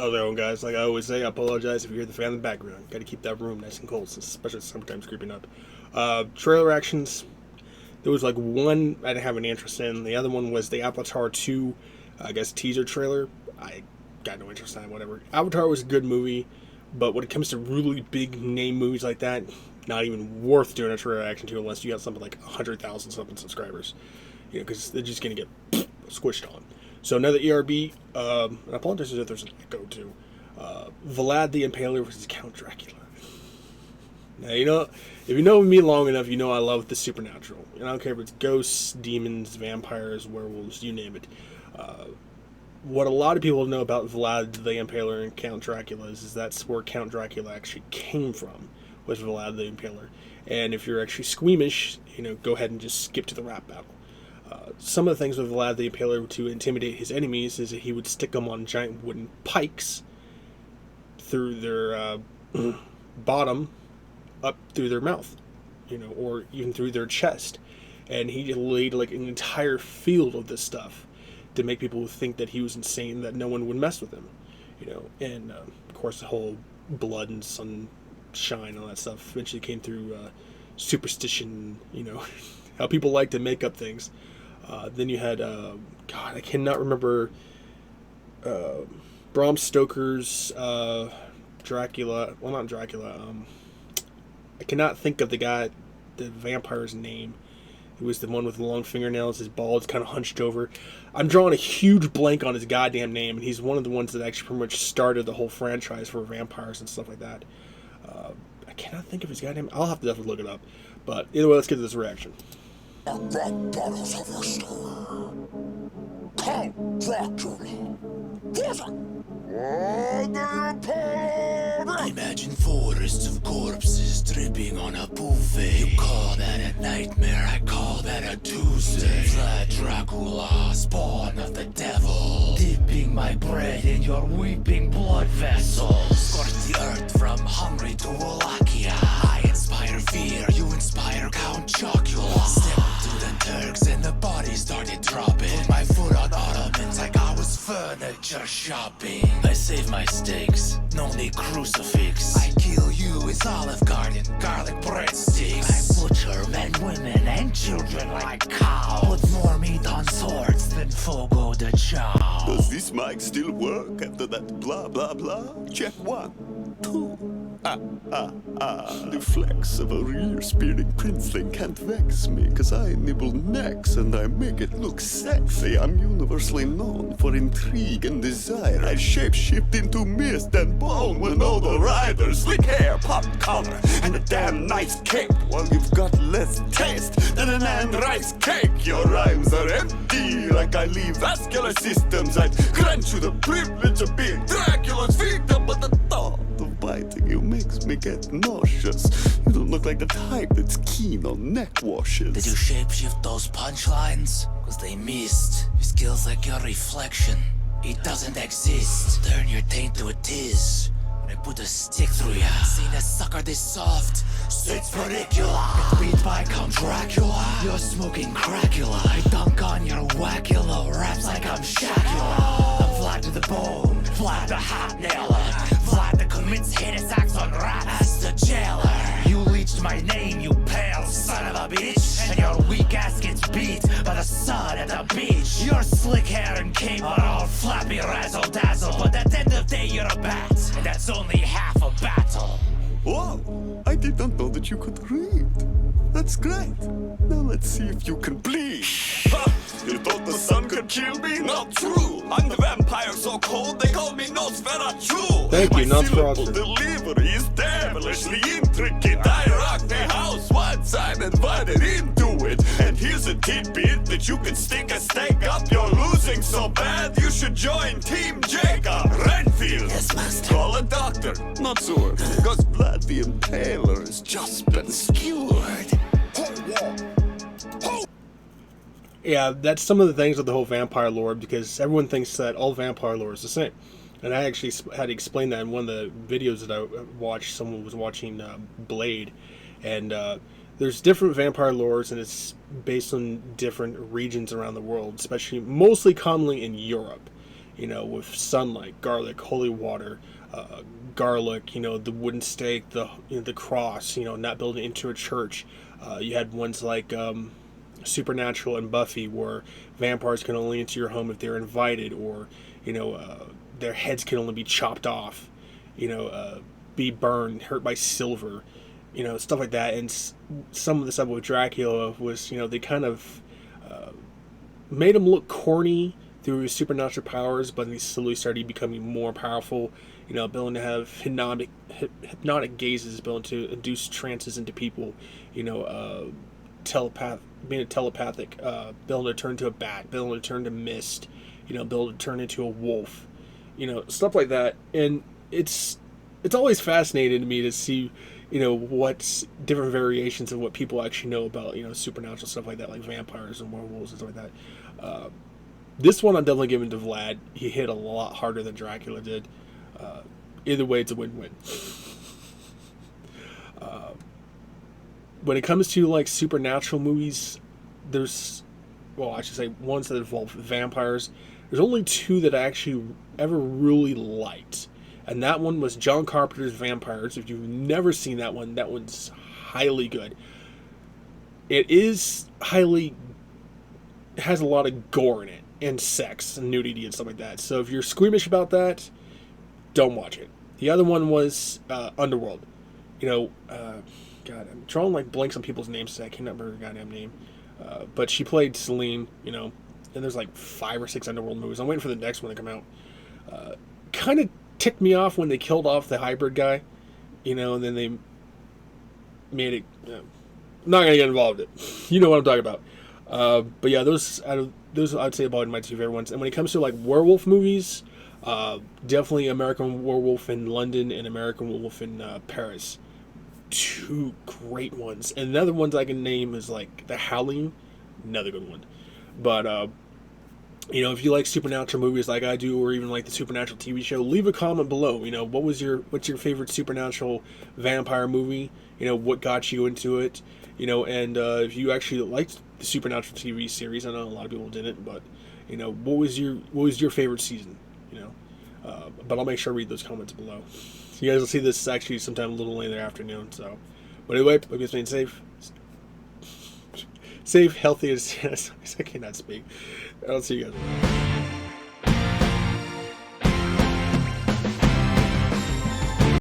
How's it going, guys? Like I always say, I apologize if you hear the fan in the background. Got to keep that room nice and cold, especially sometimes creeping up. Trailer actions. There was like one I didn't have any interest in. The other one was the Avatar 2, I guess, teaser trailer. I got no interest in it, whatever. Avatar was a good movie, but when it comes to really big name movies like that, not even worth doing a trailer action to unless you got something like 100,000 something subscribers. You know, because they're just going to get squished on. So another ERB, and I apologize if there's an echo too. Vlad the Impaler versus Count Dracula. Now, you know, if you know me long enough, you know I love the supernatural. And I don't care if it's ghosts, demons, vampires, werewolves, you name it. What a lot of people know about Vlad the Impaler and Count Dracula is that's where Count Dracula actually came from, was Vlad the Impaler. And if you're actually squeamish, you know, go ahead and just skip to the rap battle. Some of the things with Vlad the Impaler to intimidate his enemies is that he would stick them on giant wooden pikes through their bottom up through their mouth, you know, or even through their chest. And he laid like an entire field of this stuff to make people think that he was insane, that no one would mess with him, you know. And of course the whole blood and sunshine, all that stuff eventually came through superstition, you know, how people like to make up things. Then you had, God, I cannot remember, Bram Stoker's Dracula. Well, not Dracula. I cannot think of the vampire's name. He was the one with the long fingernails. His bald's kind of hunched over. I'm drawing a huge blank on his goddamn name, and he's one of the ones that actually pretty much started the whole franchise for vampires and stuff like that. I cannot think of his goddamn. I'll have to definitely look it up. But either way, let's get to this reaction. Count Dracula. Imagine forests of corpses dripping on a buffet. You call that a nightmare, I call that a Tuesday. Vlad Dracula, spawn of the devil, dipping my bread in your weeping blood vessels. Scorch the earth from Hungary to Wallachia. I inspire fear, you inspire Count Dracula. Step to the Turks and the bodies started dropping. Put my foot on ottomans like I was furniture shopping. I save my steaks, no need crucifix. I kill you with Olive Garden, garlic breadsticks. I butcher men, women, and children like cows. Put more meat on swords than Fogo de Chao. Does this mic still work after that blah blah blah? Check 1, 2. The flex of a rear spearing princeling can't vex me, cause I nibble necks and I make it look sexy. I'm universally known for intrigue and desire. I shapeshift into mist and bone when all the riders slick hair, pop collar, and a damn nice cape. While you've got less taste than an and rice cake. Your rhymes are empty, like I leave vascular systems. I'd grant you the privilege of being Dracula's victim, but the thought of biting you makes me get nauseous. You don't look like the type that's keen on neck washes. Did you shapeshift those punchlines? Cause they missed. Your skills like your reflection. It doesn't exist. Turn your taint to a tiz. When I put a stick through ya. Seen a sucker this soft? It's ridiculous. Get beat by Count Dracula. You're smoking Dracula. I dunk on your wackula. Raps like I'm Shacula. I'm Vlad to the bone. Vlad the hot nailer. Vlad that commits hit attacks on rats. As the jailer. You leached my name, you pale son of a bitch. And your weak ass gets beat by the sun at the beach. Your slick hair and cape are all flappy razzle dazzle. But at the end of the day you're a bat. And that's only half a battle. Whoa, I did not know that you could read. That's great. Now let's see if you can bleed. Ha! You thought the sun could kill me? Not true. I'm the vampire so cold they call me Nosferatu. Thank you, My Nosferatu. syllable delivery is devilishly intricate. I rock the house once I'm invited into it. And here's a tidbit that you can stick a stake up. You're losing so bad you should join Team Jacob Renfield. Yes, master. Call a doctor, not sword, because Vlad the Impaler has just been skewered. Yeah, that's some of the things with the whole vampire lore, because everyone thinks that all vampire lore is the same. And I actually had to explain that in one of the videos that I watched. Someone was watching Blade, and there's different vampire lores, and it's based on different regions around the world, especially mostly commonly in Europe. with sunlight, garlic, holy water, garlic, the wooden stake, the cross, not building into a church. You had ones like Supernatural and Buffy, where vampires can only enter your home if they're invited, or their heads can only be chopped off, be burned, hurt by silver, stuff like that. And some of the stuff with Dracula was, they kind of made him look corny through his supernatural powers, but he slowly started becoming more powerful, ability to have hypnotic gazes, ability to induce trances into people, being telepathic, ability to turn to a bat, ability to turn to mist, ability to turn into a wolf, stuff like that. And it's always fascinating to me to see, what's different variations of what people actually know about, supernatural stuff like that, like vampires and werewolves and stuff like that. This one I'm definitely giving to Vlad. He hit a lot harder than Dracula did. Either way, it's a win-win. When it comes to like supernatural movies, I should say ones that involve vampires. There's only two that I actually ever really liked, and that one was John Carpenter's Vampires. If you've never seen that one's highly good. It has a lot of gore in it, and sex and nudity and stuff like that. So if you're squeamish about that, don't watch it. The other one was Underworld. God, I'm drawing like blanks on people's names, so I can't remember her goddamn name. But she played Celine, and there's like 5 or 6 Underworld movies. I'm waiting for the next one to come out. Kind of ticked me off when they killed off the hybrid guy, and then they made it. I'm not gonna get involved in it. You know what I'm talking about. But yeah, those I'd say about my 2 favorite ones. And when it comes to like werewolf movies, definitely American Werewolf in London and American Werewolf in Paris. 2 great ones. And the other ones I can name is like The Howling, another good one. But if you like supernatural movies like I do, or even like the Supernatural TV show, leave a comment below. What's your favorite supernatural vampire movie? What got you into it? And if you actually liked the Supernatural TV series, I know a lot of people didn't, but what was your favorite season? But I'll make sure I read those comments below. You guys will see this actually sometime a little later afternoon. So, but anyway, hope you guys staying safe, healthy, as I cannot speak. I'll see you guys later.